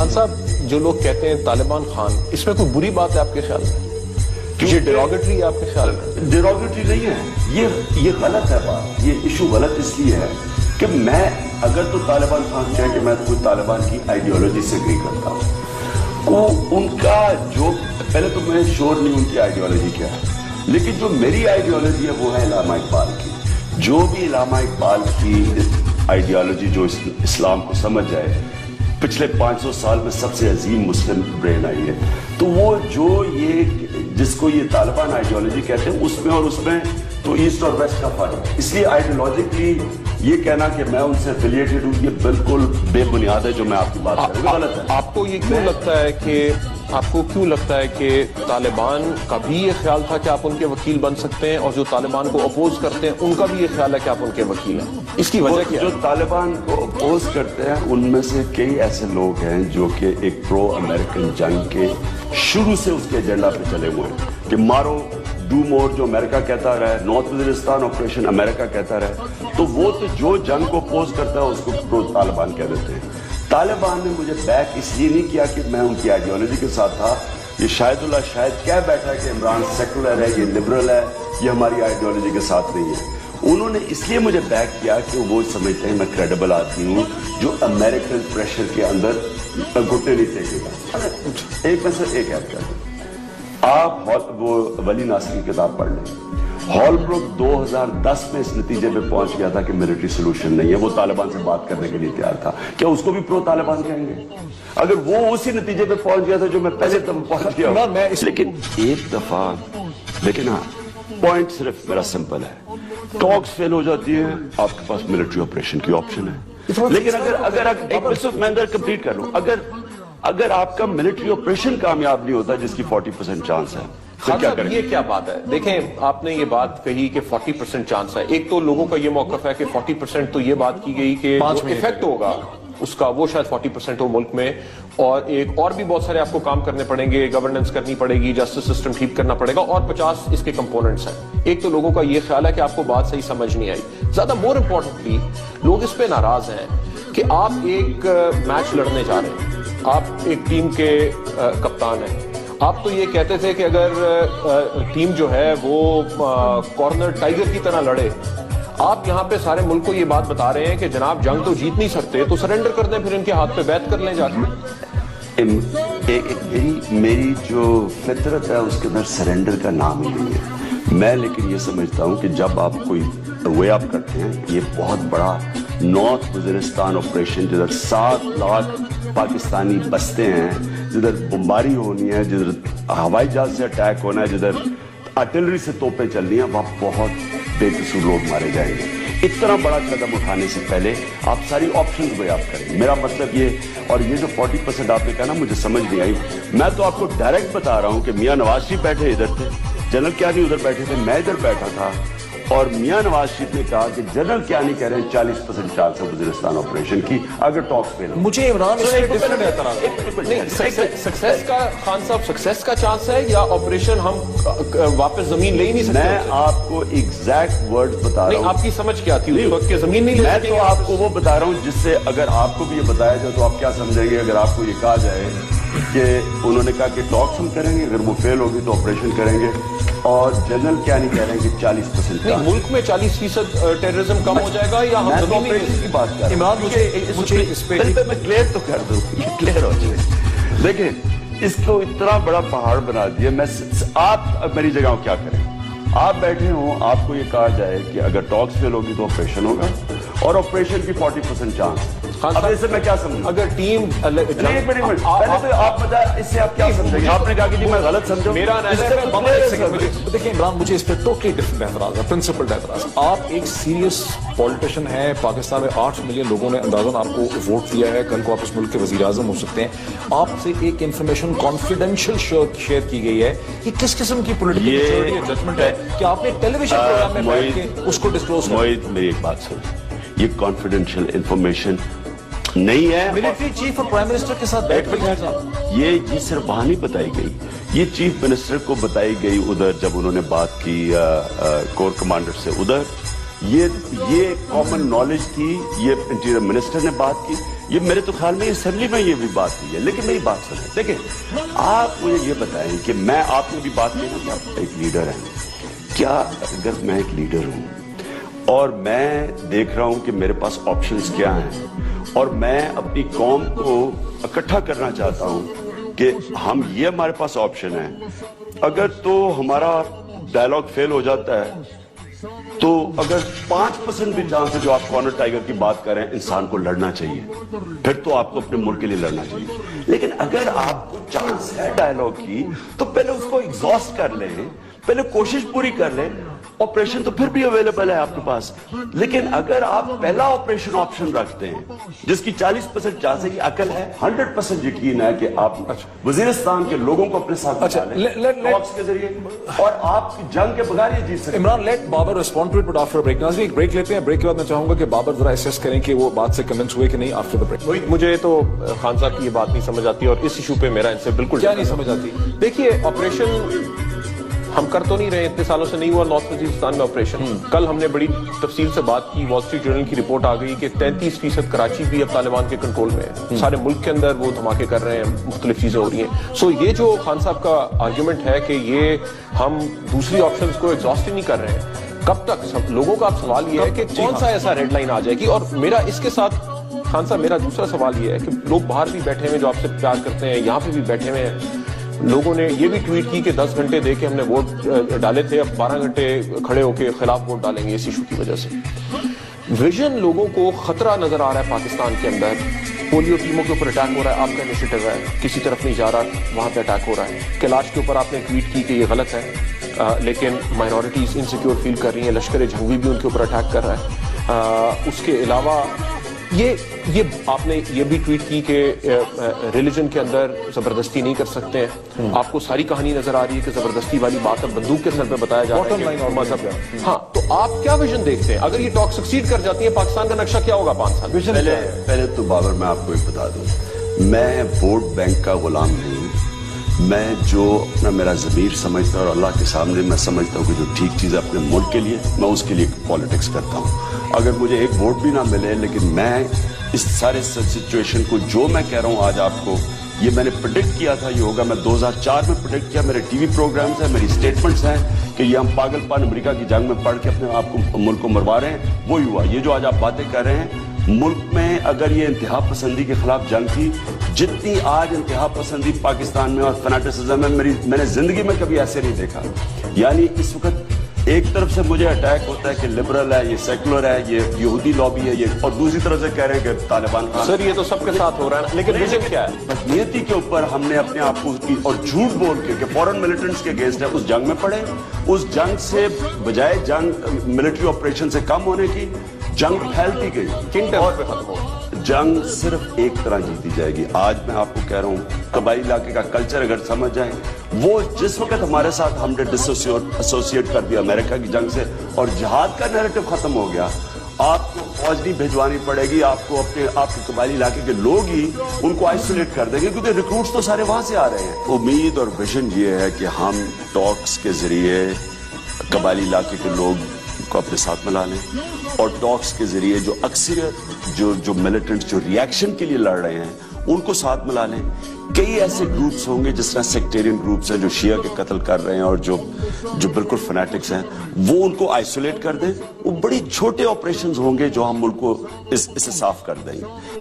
خان صاحب جو لوگ کہتے ہیں طالبان خان، اس میں کوئی بری بات ہے آپ کے خیال میں؟ یہ ڈیروگیٹری ہے آپ کے خیال میں؟ ڈیروگیٹری نہیں ہے، یہ غلط ہے بات، یہ ایشو غلط اس لیے ہے کہ میں اگر تو طالبان خان کہے کہ میں کوئی طالبان کی آئیڈیالوجی سے اگری کرتا ہوں، ان کا جو پہلے تو میں شور نہیں ان کی آئیڈیالوجی کیا ہے، لیکن جو میری آئیڈیالوجی ہے وہ ہے علامہ اقبال کی. جو بھی علامہ اقبال کی آئیڈیالوجی جو اسلام کو سمجھ جائے، پچھلے 500 سال میں سب سے عظیم مسلم برین آئی ہے، تو وہ جو جس کو یہ طالبان آئیڈیالوجی کہتے ہیں اس میں تو ایسٹ اور ویسٹ کا فرق ہے. اس لیے آئیڈیالوجیکلی یہ کہنا کہ میں ان سے ایفیلیٹڈ ہوں، یہ بالکل بے بنیاد ہے جو میں آپ کی بات کر رہا ہوں، غلط ہے. آپ کو یہ کیوں لگتا ہے کہ طالبان کا بھی یہ خیال تھا کہ آپ ان کے وکیل بن سکتے ہیں، اور جو طالبان کو اپوز کرتے ہیں ان کا بھی یہ خیال ہے کہ آپ ان کے وکیل ہیں؟ اس کی وجہ کیا ہے؟ جو طالبان کو اپوز کرتے ہیں ان میں سے کئی ایسے لوگ ہیں جو کہ ایک پرو امریکن جنگ کے شروع سے اس کے ایجنڈا پہ چلے ہوئے ہیں کہ مارو ڈو مور، جو امریکہ کہتا رہا ہے، نارتھ وزیرستان آپریشن امریکہ کہتا رہا ہے، تو وہ تو جو جنگ کو اپوز کرتا ہے اس کو پرو طالبان کہہ دیتے ہیں. طالبان نے مجھے بیک اس لیے نہیں کیا کہ میں ان کی آئیڈیالوجی کے ساتھ تھا. یہ شاہد اللہ شاید کہہ بیٹھا کہ عمران سیکولر ہے، یہ لبرل ہے، یہ ہماری آئیڈیالوجی کے ساتھ نہیں ہے. انہوں نے اس لیے مجھے بیک کیا کہ وہ سمجھتے ہیں میں کریڈیبل آدمی ہوں جو امریکن پریشر کے اندر گھٹنے نہیں ٹیکے گا. ایک میں سے ایک ایڈ کر دیں، آپ وہ ولی ناصر کی کتاب پڑھ لیں. ہال بروک 2010 میں اس نتیجے پہ پہنچ گیا تھا کہ ملٹری سولوشن نہیں ہے، وہ طالبان سے بات کرنے کے لیے تیار تھا. کیا اس کو بھی پرو طالبان کہیں گے؟ اگر وہ اسی نتیجے پہ پہنچ گیا تھا جو میں پہلے تب پہنچ گیا ہوں. لیکن ایک دفعہ لیکن ہاں پوائنٹ صرف میرا سمپل ہے، ٹاکس فیل ہو جاتی ہے، آپ کے پاس ملٹری آپریشن کی آپشن ہے. لیکن اگر میں کمپلیٹ کر لوں، اگر آپ کا ملٹری آپریشن کامیاب نہیں ہوتا جس کی 40% چانس ہے، یہ کیا بات ہے؟ دیکھیں آپ نے یہ بات کہی کہ 40% چانس ہے. ایک تو لوگوں کا یہ موقف ہے کہ 40% تو یہ بات کی گئی کہ افیکٹ ہوگا اس کا وہ شاید 40% ہو ملک میں، اور ایک اور بھی بہت سارے آپ کو کام کرنے پڑیں گے، گورننس کرنی پڑے گی، جسٹس سسٹم ٹھیک کرنا پڑے گا، اور 50 اس کے کمپوننٹس ہیں. ایک تو لوگوں کا یہ خیال ہے کہ آپ کو بات صحیح سمجھ نہیں آئی. زیادہ مور امپورٹنٹلی لوگ اس پہ ناراض ہیں کہ آپ ایک میچ لڑنے جا رہے ہیں، آپ ایک ٹیم کے کپتان ہیں. آپ تو یہ کہتے تھے کہ اگر ٹیم جو ہے وہ کارنر ٹائیگر کی طرح لڑے، آپ یہاں پہ سارے ملک کو یہ بات بتا رہے ہیں کہ جناب جنگ تو جیت نہیں سکتے تو سرنڈر کر دیں، پھر ان کے ہاتھ پہ بیعت کر لیں جا کے. میری جو فطرت ہے اس کے اندر سرنڈر کا نام ہی نہیں ہے. میں لیکن یہ سمجھتا ہوں کہ جب آپ کوئی وے اپ کرتے ہیں، یہ بہت بڑا نارتھ وزیرستان آپریشن جدھر 7 لاکھ پاکستانی بستے ہیں، جدھر بمباری ہونی ہے، جدھر ہوائی جہاز سے اٹیک ہونا ہے، جدھر آرٹلری سے توپیں چلنی ہیں، وہاں بہت بے قصور لوگ مارے جائیں گے. اتنا بڑا قدم اٹھانے سے پہلے آپ ساری آپشنز وے اپ کریں. میرا مطلب یہ، اور یہ جو 40% آپ نے کہا نا مجھے سمجھ نہیں آئی، میں تو آپ کو ڈائریکٹ بتا رہا ہوں کہ میاں نواز شریف بیٹھے ادھر تھے، جنرل کیانی ادھر بیٹھے تھے، میں ادھر بیٹھا تھا، اور میاں نواز شریف نے کہا کہ جنرل کیانی کہہ رہے ہیں 40% چانس ہے وزیرستان آپریشن کی اگر ٹاکس فیل ہو. مجھے عمران سکسیس کا، خان صاحب سکسیس کا چانس ہے یا آپریشن ہم واپس زمین لے ہی نہیں سکتے؟ میں آپ کو ایگزیکٹ ورڈ بتا رہا ہوں. آپ کی سمجھ کیا تھی اس وقت کہ زمین نہیں لے سکتے؟ میں تو آپ کو وہ بتا رہا ہوں جس سے اگر آپ کو بھی یہ بتایا جائے تو آپ کیا سمجھیں گے. اگر آپ کو یہ کہا جائے کہ انہوں نے کہا کہ ٹاکس ہم کریں گے، اگر وہ فیل ہوگی تو آپریشن کریں گے، اور جنرل کیا نہیں کہہ رہے ہیں کہ 40% ملک میں 40% ٹیررزم کم ہو جائے گا، یا ہم آپریشن کی بات کر رہا ہوں. میں کلیئر تو کر دوں، کلیئر ہو جائے. دیکھیں اس کو اتنا بڑا پہاڑ بنا دیا. آپ میری جگہ کیا کریں؟ آپ بیٹھے ہوں، آپ کو یہ کہا جائے کہ اگر ٹاکس فیل ہوگی تو آپریشن ہوگا، اور آپریشن کی 40% چانس. اب اسے میں کیا سمجھوں؟ اگر ٹیم پہلے تو آپ بتائیں اس سے آپ کیا سمجھیں گے؟ آپ نے کہا کہ جی میں غلط سمجھوں. دیکھیں عمران، مجھے اس پہ ٹوٹلی ڈفرنٹ اعتراض ہے، پرنسپل اعتراض. آپ ایک سیریس پولیٹیشین ہیں، پاکستان میں 8 ملین لوگوں نے اندازاً آپ کو ووٹ دیا ہے، کل کو آپ اس ملک کے وزیر اعظم ہو سکتے ہیں. آپ سے ایک انفارمیشن کانفیڈینشیل شیئر کی گئی ہے، یہ کس قسم کی پولیٹیکل ججمنٹ ہے کہ آپ نے ٹیلی ویژن پروگرام میں بیٹھ کے اس کو ڈسکلوز کیا؟ میری ایک بات سن، یہ کانفیڈینشیل انفارمیشن نہیں ہے. ملٹری چیف اور پرائم منسٹر کے ساتھ بیٹھ کے یہ جی صرف وہاں نہیں بتائی گئی، یہ چیف منسٹر کو بتائی گئی ادھر جب انہوں نے بات کی کور کمانڈر سے ادھر. یہ کامن نالج تھی، یہ انٹیریئر منسٹر نے بات کی، یہ میرے تو خیال میں اسمبلی میں یہ بھی بات ہوئی ہے. لیکن میری بات سنیں, دیکھیں آپ مجھے یہ بتائیں کہ میں, آپ نے بھی بات کی نا کہ آپ ایک لیڈر ہیں, کیا اگر میں ایک لیڈر ہوں اور میں دیکھ رہا ہوں کہ میرے پاس آپشنز کیا ہیں اور میں اپنی قوم کو اکٹھا کرنا چاہتا ہوں کہ ہم یہ ہمارے پاس آپشن ہے, اگر تو ہمارا ڈائلاگ فیل ہو جاتا ہے تو اگر 5% بھی چانس ہے جو آپ کارنر ٹائیگر کی بات کریں, انسان کو لڑنا چاہیے, پھر تو آپ کو اپنے ملک کے لیے لڑنا چاہیے. لیکن اگر آپ کو چانس ہے ڈائلاگ کی تو پہلے اس کو ایگزاسٹ کر لیں, پہلے کوشش پوری کر لیں. آپریشن تو پھر بھی اویلیبل ہے آپ کے پاس, لیکن اگر آپ پہلا آپریشن آپشن رکھتے ہیں جس کی 40% چانس ہے, کی عقل ہے, 100% یقین ہے کہ آپ وزیرستان کے لوگوں کو اپنے ساتھ بچا لیں ٹاکس کے ذریعے, اور آپ کی جنگ کے بغیر یہ جیت سکتے ہیں. Imran, let Babar respond to it but after break. ناظرین ایک بریک لیتے ہیں, بریک کے بعد میں چاہوں گا کہ بابر ذرا اسیس کریں کہ وہ بات سے کنونس ہوئے کہ نہیں آفٹر دا بریک. مجھے تو خان صاحب کی یہ بات نہیں سمجھ آتی, اور اس ایشو پہ میرا ان سے بالکل کیا نہیں سمجھ آتی. دیکھیے آپریشن ہم کر تو نہیں رہے, اتنے سالوں سے نہیں ہوا نارتھ وزیرستان میں آپریشن. کل ہم نے بڑی تفصیل سے بات کی, وال اسٹریٹ جرنل کی رپورٹ آ گئی کہ 33% کراچی بھی اب طالبان کے کنٹرول میں ہے. سارے ملک کے اندر وہ دھماکے کر رہے ہیں, مختلف چیزیں ہو رہی ہیں. سو یہ جو خان صاحب کا آرگیومنٹ ہے کہ یہ ہم دوسری آپشنز کو ایگزاسٹ ہی نہیں کر رہے ہیں, کب تک لوگوں کا اب سوال یہ ہے کہ کون سا ایسا ریڈ لائن آ جائے گی. اور میرا اس کے ساتھ خان صاحب میرا دوسرا سوال یہ ہے کہ لوگ باہر بھی بیٹھے ہوئے جو آپ سے پیار کرتے ہیں, یہاں پہ بھی بیٹھے ہوئے ہیں, لوگوں نے یہ بھی ٹویٹ کی کہ 10 گھنٹے دے کے ہم نے ووٹ ڈالے تھے, اب 12 گھنٹے کھڑے ہو کے خلاف ووٹ ڈالیں گے اس ایشو کی وجہ سے. ویژن لوگوں کو خطرہ نظر آ رہا ہے پاکستان کے اندر. پولیو ٹیموں کے اوپر اٹیک ہو رہا ہے, آپ کا انیشیٹو ہے, کسی طرف نہیں جا رہا, وہاں پہ اٹیک ہو رہا ہے. کیلاش کے اوپر آپ نے ٹویٹ کی کہ یہ غلط ہے, لیکن مائنورٹیز انسیکیور فیل کر رہی ہیں, لشکر جھنگوی بھی ان کے اوپر اٹیک کر رہا ہے. اس کے علاوہ یہ آپ نے یہ بھی ٹویٹ کی کہ ریلیجن کے اندر زبردستی نہیں کر سکتے ہیں. آپ کو ساری کہانی نظر آ رہی ہے کہ زبردستی والی بات اب بندوق کے سر پہ بتایا جا رہا ہے مذہب. ہاں, تو آپ کیا ویژن دیکھتے ہیں اگر یہ ٹاک سکسیڈ کر جاتی ہے, پاکستان کا نقشہ کیا ہوگا 5 سال؟ پہلے تو بابر میں آپ کو ایک بتا دوں, میں ووٹ بینک کا غلام نہیں ہوں. میں جو اپنا میرا ضمیر سمجھتا ہوں اور اللہ کے سامنے میں سمجھتا ہوں کہ جو ٹھیک چیز ہے اپنے ملک کے لیے, میں اس کے لیے پالیٹکس کرتا ہوں. اگر مجھے ایک ووٹ بھی نہ ملے, لیکن میں اس سارے سچویشن کو جو میں کہہ رہا ہوں آج آپ کو, یہ میں نے پریڈکٹ کیا تھا یہ ہوگا. میں 2004 میں پریڈکٹ کیا, میرے ٹی وی پروگرامز ہیں, میری سٹیٹمنٹس ہیں کہ یہ ہم پاگل پان امریکہ کی جنگ میں پڑھ کے اپنے آپ کو ملک کو مروا رہے ہیں, وہی ہوا. یہ جو آج آپ باتیں کر رہے ہیں, ملک میں اگر یہ انتہا پسندی کے خلاف جنگ تھی, جتنی آج انتہا پسندی پاکستان میں اور فناٹسزم میں, میں نے زندگی میں کبھی ایسے نہیں دیکھا. یعنی اس وقت ایک طرف سے مجھے اٹیک ہوتا ہے کہ لبرل ہے, یہ سیکولر ہے, یہ یہودی لابی ہے, یہ, اور دوسری طرف سے کہہ رہے ہیں کہ طالبان. سر یہ تو سب کے ساتھ ہو رہا ہے, لیکن ویژن کیا ہے؟ نیتی کے اوپر ہم نے اپنے آپ کو اور جھوٹ بول کے کہ فورن ملیٹنٹس کے اگینسٹ ہے, اس جنگ میں پڑے. اس جنگ سے بجائے جنگ ملٹری آپریشن سے کم ہونے کی, جنگ پھیلتی گئی, کن ٹائم پہ ختم ہو. جنگ صرف ایک طرح جیتی جائے گی. آج میں آپ کو کہہ رہا ہوں, قبائلی علاقے کا کلچر اگر سمجھ جائیں, وہ جس وقت ہمارے ساتھ ہم نے ایسوسیٹ کر دیا امریکہ کی جنگ سے, اور جہاد کا نیریٹو ختم ہو گیا, آپ کو فوج نہیں بھیجوانی پڑے گی, آپ کو آپ کے قبائلی علاقے کے لوگ ہی ان کو آئسولیٹ کر دیں گے, کیونکہ ریکروٹس تو سارے وہاں سے آ رہے ہیں. امید اور ویژن یہ ہے کہ ہم ٹاکس کے ذریعے قبائلی علاقے کے لوگ کو اپنے ساتھ ملا لیں, اور ٹاکس کے ذریعے جو اکثریت جو ملیٹنٹس جو ریئیکشن کے لیے لڑ رہے ہیں ان کو ساتھ ملا لیں. کئی ایسے گروپس ہوں گے جس طرح سیکٹیرین گروپس ہیں جو شیعہ کے قتل کر رہے ہیں اور جو بالکل فنیٹکس ہیں, وہ ان کو آئسولیٹ کر دیں. وہ بڑی چھوٹے آپریشنز ہوں گے جو ہم ملک کو اس سے صاف کر دیں گے.